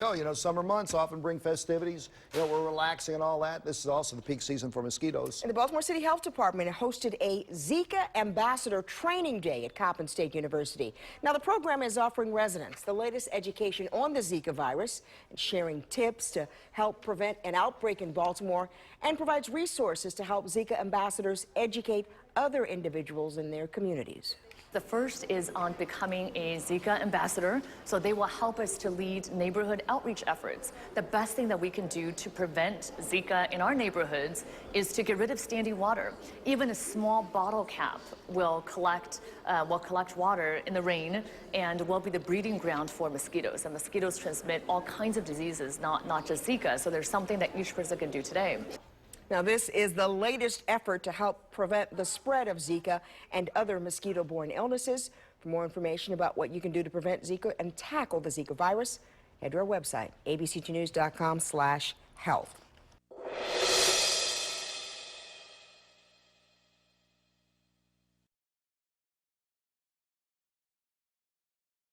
Oh, summer months often bring festivities. We're relaxing and all that. This is also the peak season for mosquitoes. And the Baltimore City Health Department hosted a Zika Ambassador training day at Coppin State University. Now, the program is offering residents the latest education on the Zika virus and sharing tips to help prevent an outbreak in Baltimore, and provides resources to help Zika ambassadors educate other individuals in their communities. The first is on becoming a Zika ambassador, so they will help us to lead neighborhood outreach efforts. The best thing that we can do to prevent Zika in our neighborhoods is to get rid of standing water. Even a small bottle cap will collect water in the rain and will be the breeding ground for mosquitoes. And mosquitoes transmit all kinds of diseases, not just Zika. So there's something that each person can do today. Now, this is the latest effort to help prevent the spread of Zika and other mosquito-borne illnesses. For more information about what you can do to prevent Zika and tackle the Zika virus, head to our website, abc2news.com/health.